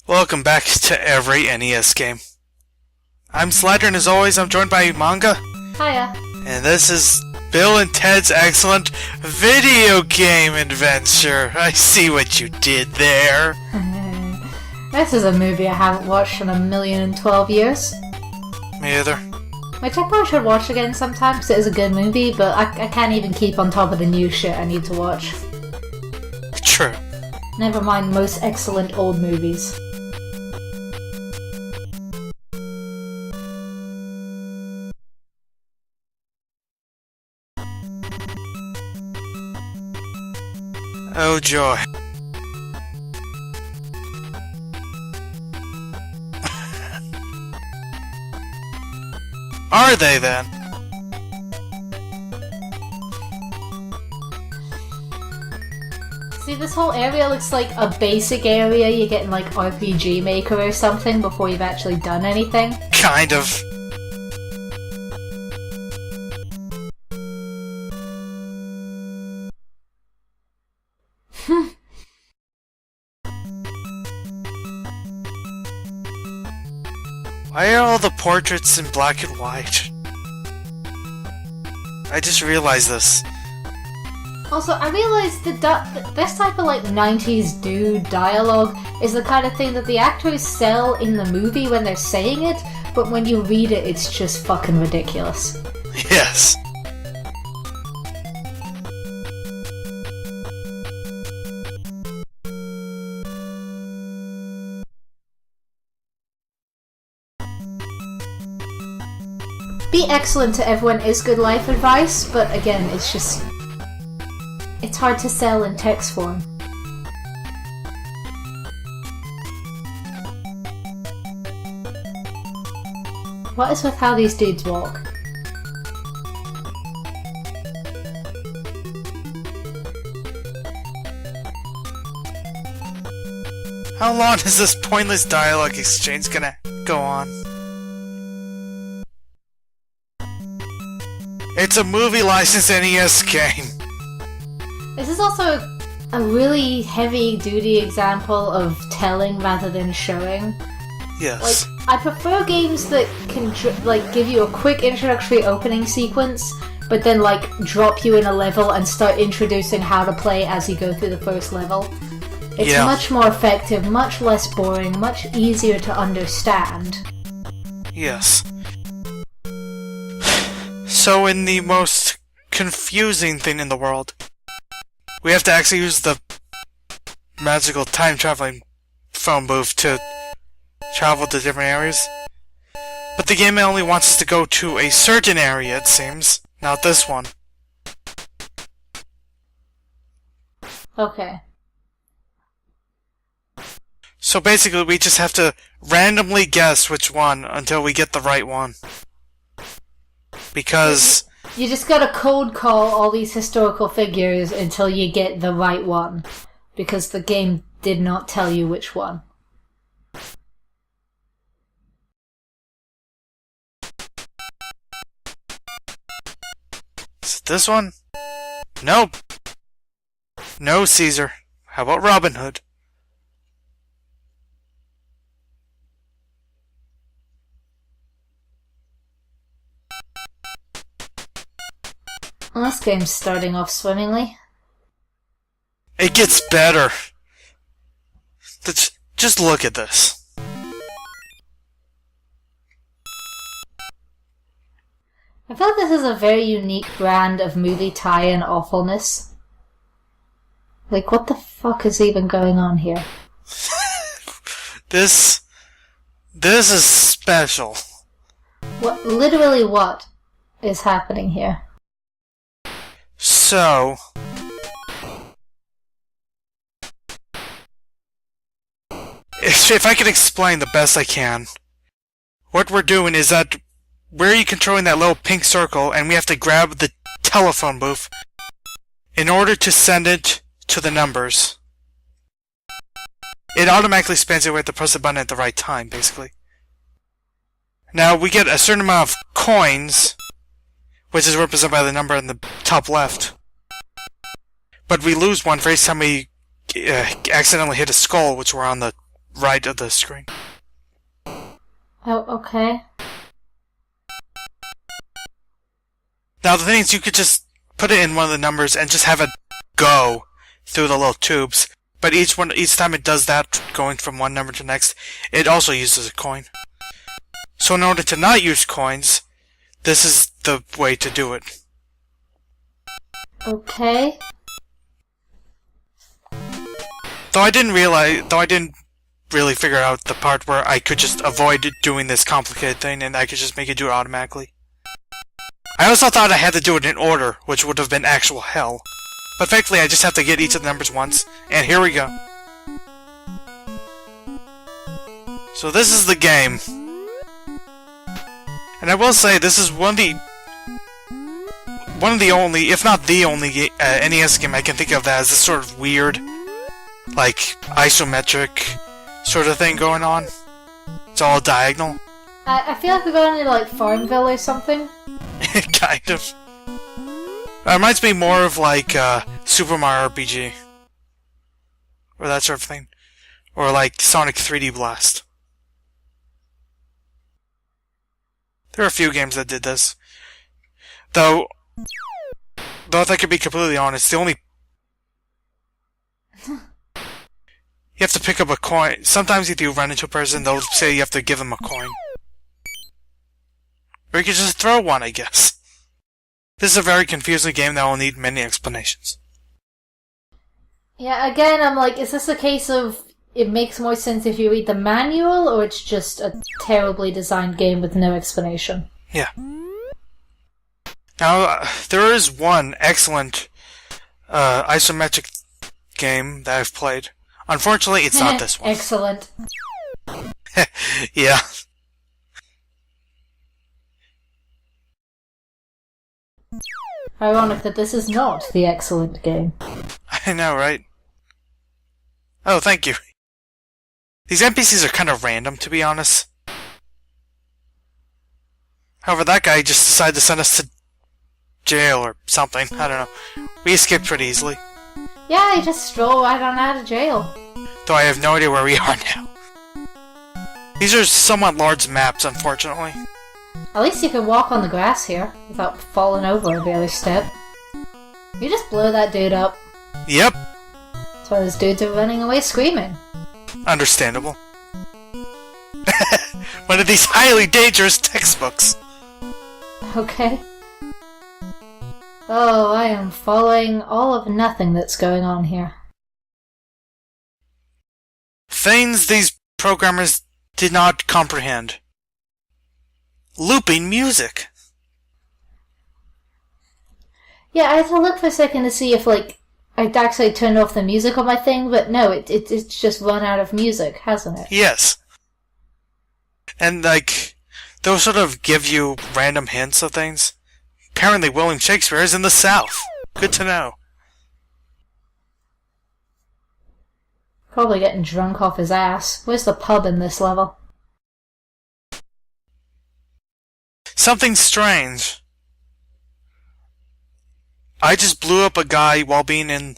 Welcome back to every NES game. I'm Slider, and as always, I'm joined by Manga. Hiya. And this is Bill and Ted's excellent video game adventure. I see what you did there. This is a movie I haven't watched in 1,012 years. Me either. Which I probably should watch again sometime because it is a good movie, but I can't even keep on top of the new shit I need to watch. True. Never mind most excellent old movies. Oh joy. Are they then? See, this whole area looks like a basic area you get in like RPG Maker or something before you've actually done anything. Kind of. Why are all the portraits in black and white? I just realized this. Also, I realised that this type of like 90s dude dialogue is the kind of thing that the actors sell in the movie when they're saying it, but when you read it, it's just fucking ridiculous. Yes. Be excellent to everyone is good life advice, but again, it's hard to sell in text form. What is with how these dudes walk? How long is this pointless dialogue exchange gonna go on? It's a movie licensed NES game. This is also a really heavy-duty example of telling rather than showing. Yes. Like, I prefer games that can give you a quick introductory opening sequence, but then drop you in a level and start introducing how to play as you go through the first level. It's much more effective, much less boring, much easier to understand. Yes. So in the most confusing thing in the world, we have to actually use the magical time-traveling phone booth to travel to different areas. But the game only wants us to go to a certain area, it seems. Not this one. Okay. So basically we just have to randomly guess which one until we get the right one. Because you just gotta code call all these historical figures until you get the right one. Because the game did not tell you which one. Is it this one? Nope. No, Caesar. How about Robin Hood? Well, this game's starting off swimmingly. It gets better. Just look at this. I feel like this is a very unique brand of movie tie-in awfulness. Like, what the fuck is even going on here? This is special. What, literally what is happening here? So, if I can explain the best I can, what we're doing is that we're controlling that little pink circle, and we have to grab the telephone booth in order to send it to the numbers. It automatically spins it. We have to press the button at the right time, basically. Now, we get a certain amount of coins, which is represented by the number in the top left. But we lose one for each time we accidentally hit a skull, which were on the right of the screen. Oh, okay. Now the thing is, you could just put it in one of the numbers and just have it go through the little tubes. But each time it does that, going from one number to the next, it also uses a coin. So in order to not use coins, this is the way to do it. Okay. Though I didn't really figure out the part where I could just avoid doing this complicated thing and I could just make it do it automatically. I also thought I had to do it in order, which would have been actual hell. But thankfully I just have to get each of the numbers once, and here we go. So this is the game. And I will say, this is one of the only, if not the only, NES game I can think of that has this sort of weird, like, isometric sort of thing going on. It's all diagonal. I feel like we're going to, like, Farmville or something. Kind of. It reminds me more of, like, Super Mario RPG. Or that sort of thing. Or, like, Sonic 3D Blast. There are a few games that did this. Though if I could be completely honest, the only... You have to pick up a coin. Sometimes if you run into a person, they'll say you have to give them a coin. Or you could just throw one, I guess. This is a very confusing game that will need many explanations. Yeah, again, I'm like, is this a case of it makes more sense if you read the manual, or it's just a terribly designed game with no explanation? Yeah. Now, there is one excellent isometric game that I've played. Unfortunately, it's not this one. Excellent. Yeah. Ironic that this is not the excellent game. I know, right? Oh, thank you. These NPCs are kind of random, to be honest. However, that guy just decided to send us to jail or something. I don't know. We escaped pretty easily. Yeah, he just strolled right on out of jail. Though I have no idea where we are now. These are somewhat large maps, unfortunately. At least you can walk on the grass here, without falling over every other step. You just blow that dude up. Yep. That's why those dudes are running away screaming. Understandable. One of these highly dangerous textbooks. Okay. Oh, I am following all of nothing that's going on here. Things these programmers did not comprehend. Looping music. Yeah, I had to look for a second to see if, like, I'd actually turned off the music on my thing, but no, it's just run out of music, hasn't it? Yes. And, like, they'll sort of give you random hints of things. Apparently William Shakespeare is in the South. Good to know. Probably getting drunk off his ass. Where's the pub in this level? Something strange. I just blew up a guy while being in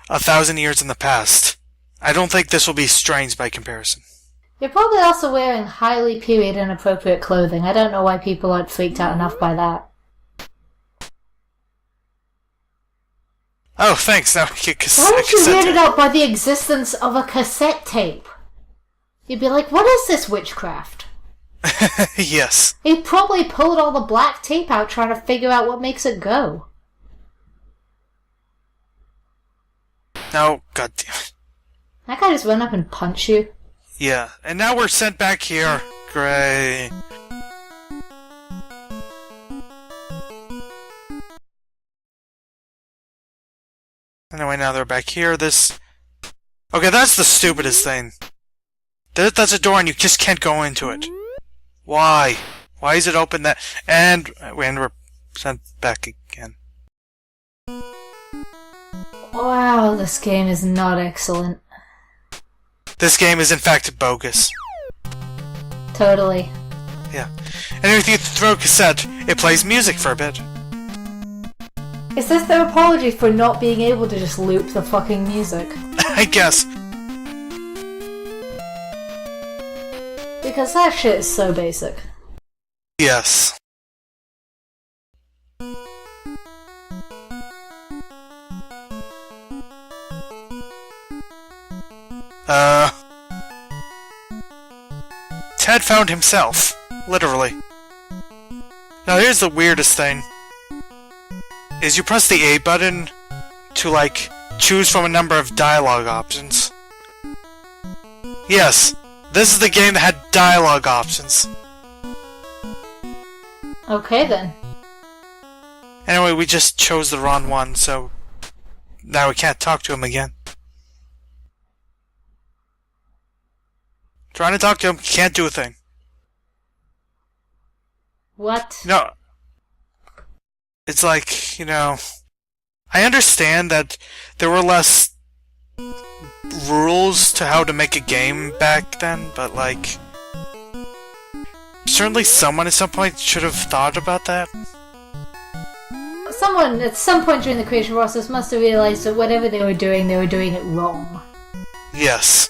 1,000 years in the past. I don't think this will be strange by comparison. You're probably also wearing highly period inappropriate clothing. I don't know why people aren't freaked out enough by that. Oh, thanks. Now we get Why don't you cassette weirded tape. out by the existence of a cassette tape? You'd be like, what is this witchcraft? Yes. He probably pulled all the black tape out trying to figure out what makes it go. No, goddamn. That guy just run up and punch you. Yeah, and now we're sent back here. Great. Anyway, now they're back here. Okay, that's the stupidest thing. That's a door and you just can't go into it. Why? Why is it open that... And we're sent back again. Wow, this game is not excellent. This game is in fact bogus. Totally. Yeah. And if you throw a cassette, it plays music for a bit. Is this their apology for not being able to just loop the fucking music? I guess. Because that shit is so basic. Yes. Ted found himself. Literally. Now here's the weirdest thing. Is you press the A button to, like, choose from a number of dialogue options. Yes, this is the game that had dialogue options. Okay then. Anyway, we just chose the wrong one, so now we can't talk to him again. Trying to talk to him, can't do a thing. What? No. It's like, you know, I understand that there were less rules to how to make a game back then, but like, certainly someone at some point should have thought about that. Someone at some point during the creation process must have realized that whatever they were doing it wrong. Yes.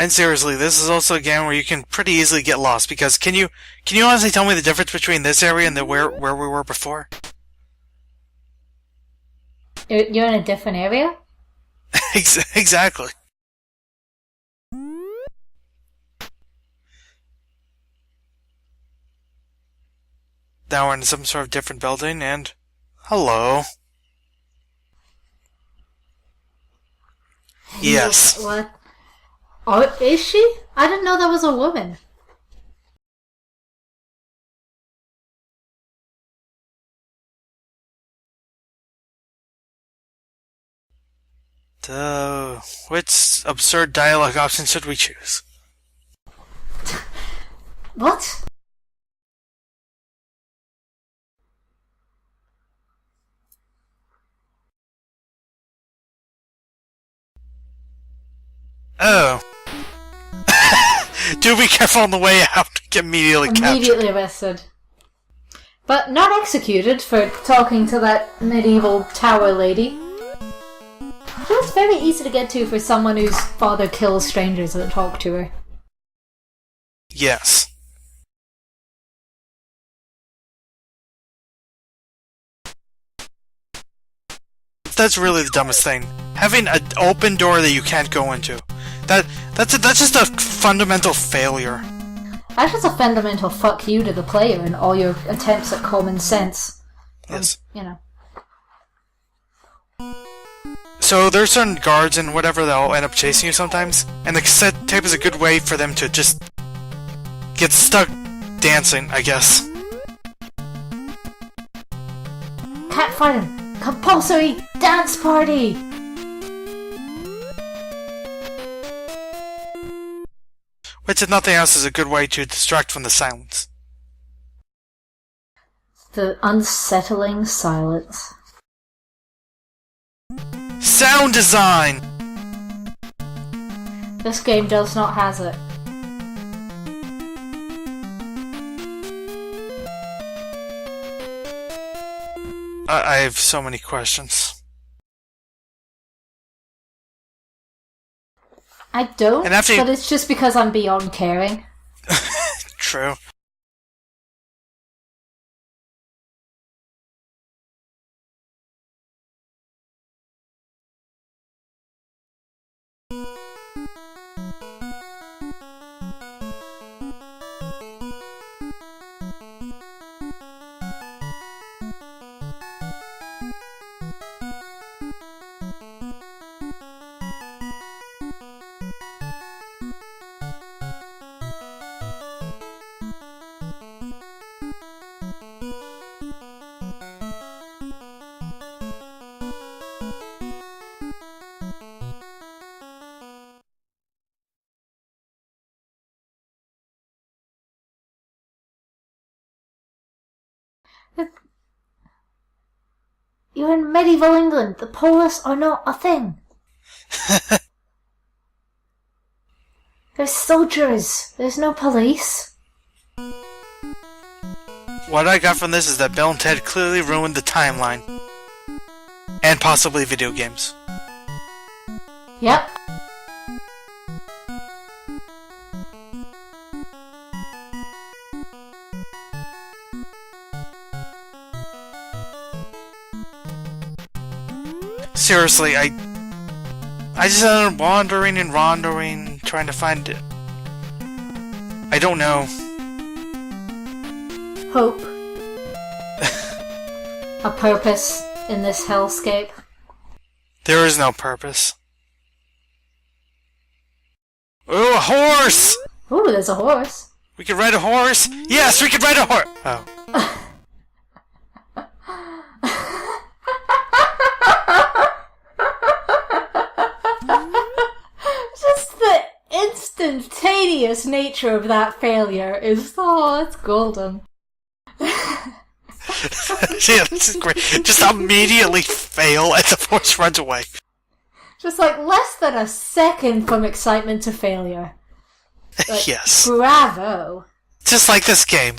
And seriously, this is also a game where you can pretty easily get lost, because can you honestly tell me the difference between this area and where we were before? You're in a different area? Exactly. Now we're in some sort of different building, and hello. Yes. What? Oh, is she? I didn't know that was a woman. Which absurd dialogue option should we choose? What? Oh. Do be careful on the way out. Get immediately captured. Immediately arrested. But not executed for talking to that medieval tower lady. She was very easy to get to for someone whose father kills strangers that talk to her. Yes. That's really the dumbest thing. Having an open door that you can't go into. That's just a fundamental failure. That's just a fundamental fuck you to the player and all your attempts at common sense. Yes. You know. So there's certain guards and whatever that'll end up chasing you sometimes, and the cassette tape is a good way for them to just get stuck dancing, I guess. Catfighting! Compulsory dance party! Which, if nothing else, is a good way to distract from the silence. The unsettling silence. Sound design! This game does not have it. I have so many questions. I don't, And after but it's just because I'm beyond caring. True. You're in medieval England. The police are not a thing. There's soldiers. There's no police. What I got from this is that Bill and Ted clearly ruined the timeline. And possibly video games. Yep. Seriously, I just ended up wandering and wandering, trying to find it. I don't know. Hope. A purpose in this hellscape. There is no purpose. Ooh, a horse! Ooh, there's a horse. We could ride a horse? Yes, we could ride a horse! Oh. Just the instantaneous nature of that failure is, it's golden. Yeah, this is great. Just immediately fail as the horse runs away. Just like less than a second from excitement to failure. Like, yes. Bravo. Just like this game.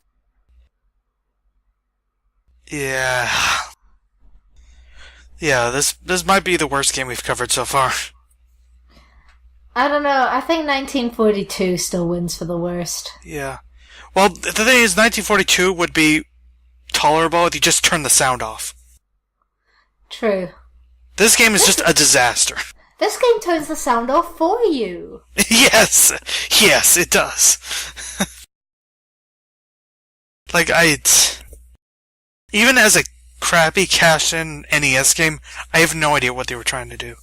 Yeah. Yeah, this might be the worst game we've covered so far. I don't know, I think 1942 still wins for the worst. Yeah. Well, the thing is, 1942 would be tolerable if you just turn the sound off. True. This game is just a disaster. This game turns the sound off for you. Yes, it does. Like, even as a crappy cash-in NES game, I have no idea what they were trying to do.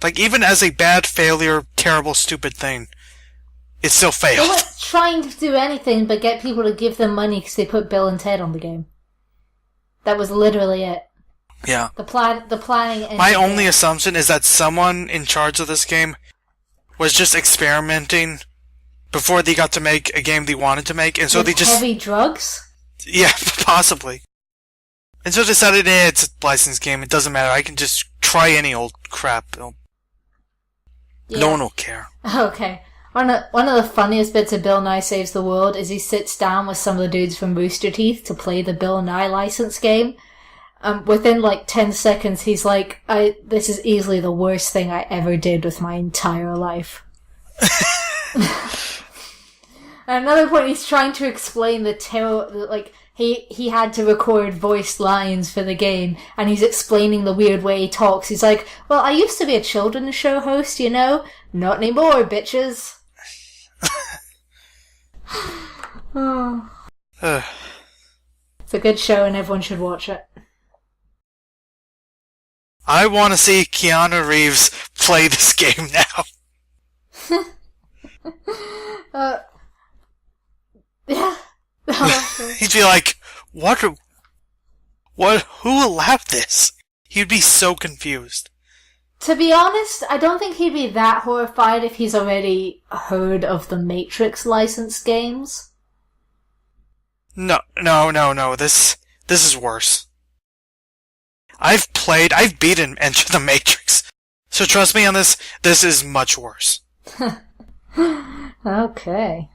Like, even as a bad failure, terrible, stupid thing, it still They failed. weren't trying to do anything but get people to give them money because they put Bill and Ted on the game. That was literally it. Yeah. The planning. My only assumption is that someone in charge of this game was just experimenting before they got to make a game they wanted to make, and so they just... heavy drugs? Yeah, possibly. And so decided, it's a licensed game, it doesn't matter, I can just try any old crap. Yeah. No one will care. Okay. One of the funniest bits of Bill Nye Saves the World is he sits down with some of the dudes from Rooster Teeth to play the Bill Nye license game. Within like 10 seconds, he's like, this is easily the worst thing I ever did with my entire life. At another point, he's trying to explain he had to record voiced lines for the game, and he's explaining the weird way he talks. He's like, well, I used to be a children's show host, you know? Not anymore, bitches. Oh. It's a good show and everyone should watch it. I want to see Keanu Reeves play this game now. Yeah. He'd be like, who allowed this? He'd be so confused. To be honest, I don't think he'd be that horrified if he's already heard of the Matrix licensed games. No. This is worse. I've beaten Enter the Matrix. So trust me on this is much worse. Okay.